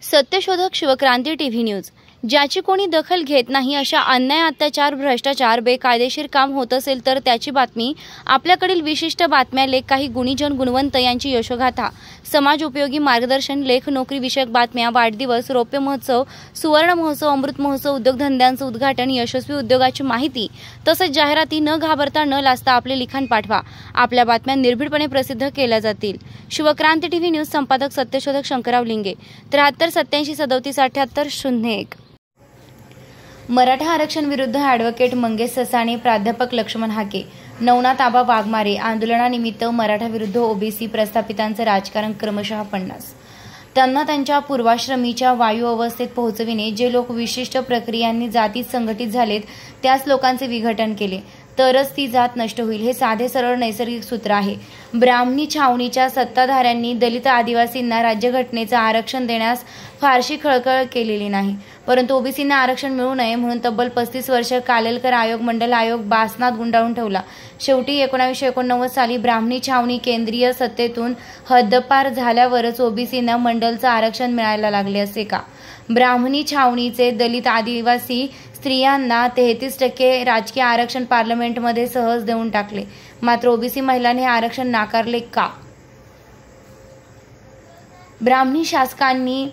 सत्यशोधक Shivkranti TV news. ज्याची कोणी दखल घेत नाही अशा अन्याय, अत्याचार, भ्रष्टाचार, बेकायदेशीर काम होत असेल तर त्याची बातमी, आपल्याकडील विशिष्ट बातम्या, लेख, काही गुणीजन गुणवंत यांची यशोगाथा, समाज उपयोगी मार्गदर्शन, लेख, नोकरी विषयक बातम्या, वाढदिवस, रौप्य महोत्सव, सुवर्ण महोत्सव, अमृत महोत्सव, उद्योगधंद्यांचं उद्घाटन, यशस्वी उद्योगाची माहिती तसंच जाहिराती न घाबरता न लाजता आपले लिखाण पाठवा। आपल्या बातम्या निर्भीडपणे प्रसिद्ध केल्या जातील। शिवक्रांती टीव्ही न्यूज संपादक सत्यशोधक शंकरराव लिंगे 73 87 37 78 01। मराठा आरक्षण विरुद्ध ॲडव्होकेट मंगेश ससाणे, प्राध्यापक लक्ष्मण हाके, नवनाथ आबा वाघमारे। आंदोलनानिमित्त मराठा विरुद्ध ओबीसी प्रस्थापितांचं राजकारण क्रमशः 50। त्यांना त्यांच्या पूर्वाश्रमीच्या वायू अवस्थेत पोहोचविणे। जे लोक विशिष्ट प्रक्रियांनी जातीत संघटित झालेत त्याच लोकांचे विघटन केले तरच ती जात नष्ट होईल, हे साधे सरळ नैसर्गिक सूत्र आहे। ब्राह्मणी छावणीच्या सत्ताधाऱ्यांनी दलित आदिवासींना राज्यघटनेचं आरक्षण देण्यास फारशी खळखळ केलेली नाही, परंतु ओबीसींना आरक्षण मिळू नये म्हणून तब्बल 35 वर्ष कालेलकर आयोग, मंडल आयोग बासनात गुंडाळून ठेवला। शेवटी 1989 साली ब्राह्मणी छावणी केंद्रीय सत्तेतून हद्दपार झाल्यावरच ओबीसींना मंडलचं आरक्षण मिळायला लागले असे का? ब्राह्मणी छावणीचे दलित आदिवासी स्त्रियांना 33% राजकीय आरक्षण पार्लमेंटमध्ये सहज देऊन टाकले, मात्र ओबीसी महिलांनी हे आरक्षण नाकारले का? ब्राह्मणी शासकांनी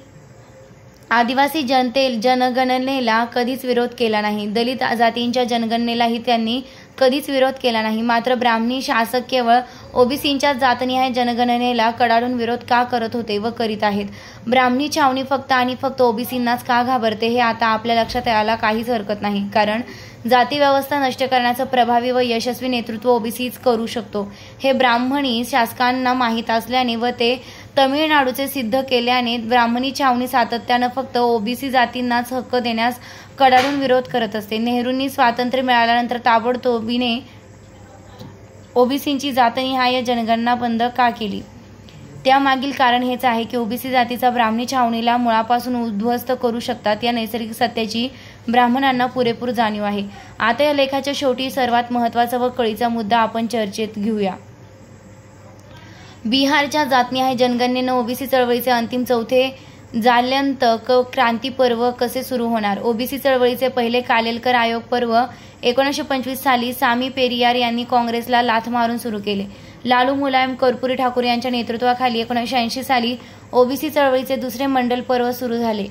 आदिवासी जनगणनेला कधीच विरोध केला नाही। दलित जातींच्या जनगणनेलाही त्यांनी कधीच विरोध केला नाही, मात्र ब्राह्मणी शासक केवळ ओबीसींच्या जातनिहाय जनगणनेला कडाडून विरोध का करत होते व करीत आहेत? ब्राह्मणी छावणी फक्त आणि फक्त ओबीसींनाच का घाबरते हे आता आपल्या लक्षात यायला काहीच हरकत नाही, कारण जाती व्यवस्था नष्ट करण्याचं प्रभावी व यशस्वी नेतृत्व ओबीसीच करू शकतो हे ब्राह्मणी शासकांना माहीत असल्याने व ते तमिळनाडूचे सिद्ध केल्याने ब्राह्मणी छावणी सातत्यानं फक्त ओबीसी जातींनाच हक्क देण्यास कडाडून विरोध करत असते। नेहरूंनी स्वातंत्र्य मिळाल्यानंतर ताबडतोबीने ओबीसींची जातनिहाय जनगणना बंद का केली? त्यामागील कारण हेच आहे की ओबीसी जातीचा ब्राह्मणी छावणीला मुळापासून उद्ध्वस्त करू शकतात या नैसर्गिक सत्याची ब्राह्मणांना पुरेपूर जाणीव आहे। आता या लेखाच्या शेवटी सर्वात महत्त्वाचा व कळीचा मुद्दा आपण चर्चेत घेऊया। बिहारच्या जातनिहाय जनगणनेनं ओबीसी चळवळीचे अंतिम चौथे जाल्यंतक क्रांती पर्व कसे सुरू होणार? ओबीसी चळवळीचे पहिले कालेलकर आयोग पर्व 1925 साली सामी पेरियार यांनी काँग्रेसला लाथ मारून सुरू केले। लालू मुलायम कर्पूरी ठाकूर यांच्या नेतृत्वाखाली 1980 साली ओबीसी चळवळीचे दुसरे मंडल पर्व सुरू झाले।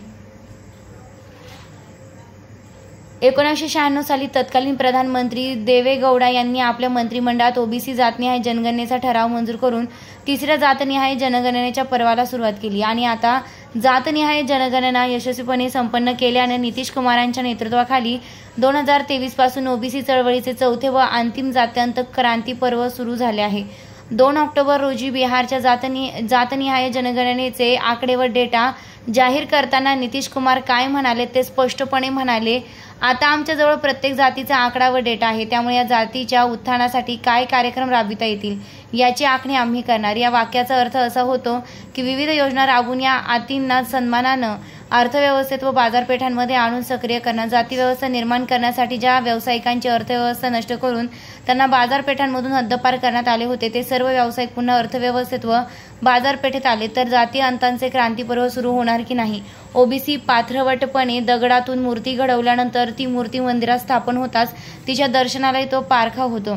1996 साली तत्कालीन प्रधानमंत्री देवेगौडा यांनी आपल्या मंत्रिमंडळात ओबीसी जातनिहाय जनगणनेचा ठराव मंजूर करून तिसऱ्या जातनिहाय जनगणनेच्या पर्वाला सुरुवात केली आणि आता जातनिहाय जनगणना यशस्वीपणे संपन्न केल्याने नितीश कुमारांच्या नेतृत्वाखाली 2023 पासून ओबीसी चळवळीचे चौथे व अंतिम जात्यंतक क्रांती पर्व सुरू झाले आहे। 2 ऑक्टोबर रोजी बिहारच्या जातनिहाय जनगणनेचे आकडे व डेटा जाहीर करताना नितीश कुमार काय म्हणाले ते स्पष्टपणे म्हणाले, आता आमच्याजवळ प्रत्येक जातीचा आकडा व डेटा आहे, त्यामुळे या जातीच्या उत्थानासाठी काय कार्यक्रम राबविता येतील याची आखणी आम्ही करणार। या वाक्याचा अर्थ असा होतो की विविध योजना राबवून या आतींना सन्मानानं अर्थव्यवस्थेत व बाजारपेठांमध्ये आणून सक्रिय करणं, जाती व्यवस्था निर्माण करण्यासाठी ज्या व्यावसायिकांची अर्थव्यवस्था नष्ट करून त्यांना बाजारपेठांमधून हद्दपार करण्यात आले होते ते सर्व व्यावसायिक पुन्हा अर्थव्यवस्थेत व बाजारपेठेत आले तर जाती अंतांचे क्रांतीपर्व सुरू होणार की नाही? ओबीसी पाथरवटपणे दगडातून मूर्ती घडवल्यानंतर ती मूर्ती मंदिरात स्थापन होताच तिच्या दर्शनालाही तो पारखा होतो।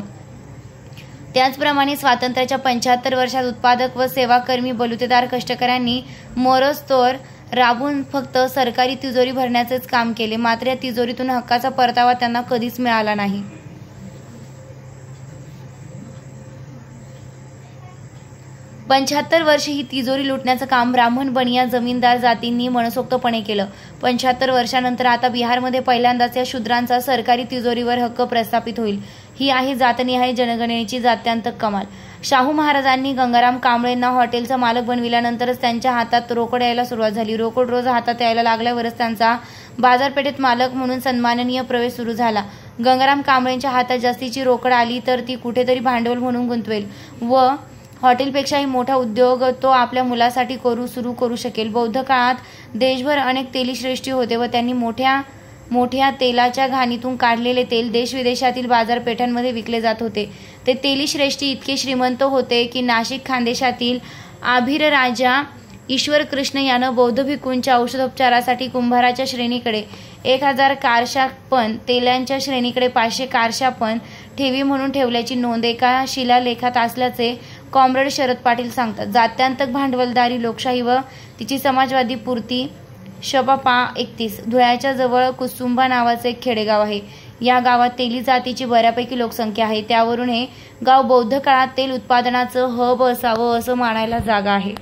त्याचप्रमाणे स्वातंत्र्याच्या 75 वर्षात उत्पादक व सेवाकर्मी बलुतेदार कष्टकऱ्यांनी मोरोस्तोवर राबून फक्त सरकारी तिजोरी भरण्याचेच काम केले, मात्र या तिजोरीतून हक्काचा परतावा त्यांना कधीच मिळाला नाही। 75 वर्षे ही तिजोरी लुटण्याचं काम ब्राह्मण बनिया जमीनदार जातींनी मनसोक्तपणे केलं। 75 वर्षानंतर आता बिहारमध्ये पहिल्यांदाच या शूद्रांचा सरकारी तिजोरीवर हक्क प्रस्थापित होईल। ही आहे जातनिहाय जनगणनेची जात्यांतक कमाल। शाहू महाराजांनी गंगाराम कांबळेंना हॉटेलचा मालक बनविल्यानंतरच त्यांच्या हातात रोकड यायला सुरुवात झाली। रोकड रोज हातात यायला लागल्यावरच त्यांचा बाजारपेठेत मालक म्हणून सन्माननीय प्रवेश सुरू झाला। गंगाराम कांबळेंच्या हातात जास्तीची रोकड आली तर ती कुठेतरी भांडवल म्हणून गुंतवेल व हॉटेलपेक्षाही मोठा उद्योग तो आपल्या मुलासाठी सुरू करू शकेल। बौद्ध काळात देशभर अनेक तेलीश्रेष्ठी होते व त्यांनी मोठ्या तेलाच्या घाणीतून काढलेले तेल देशविदेशातील बाजारपेठांमध्ये विकले जात होते। ते तेलीश्रेष्ठी इतके श्रीमंत होते की नाशिक खानदेशातील आभिर राजा ईश्वर कृष्ण यानं बौद्ध भिक्खूंच्या औषधोपचारासाठी कुंभाराच्या श्रेणीकडे 1000 कारशापण, तेल्यांच्या श्रेणीकडे 500 कारशापण ठेवी म्हणून ठेवल्याची नोंद एका शिलालेखात असल्याचे कॉम्रेड शरद पाटील सांगतात. जात्यांतक भांडवलदारी लोकशाही व तिची समाजवादी पूर्ती शपा 31. धुळ्याच्या जवळ कुसुंबा नावाचे एक खेडेगाव आहे. या गावात तेली जातीची बऱ्यापैकी लोकसंख्या आहे. त्यावरून हे गाव बौद्ध काळात तेल उत्पादनाचं हब असावं असं मानायला जागा आहे.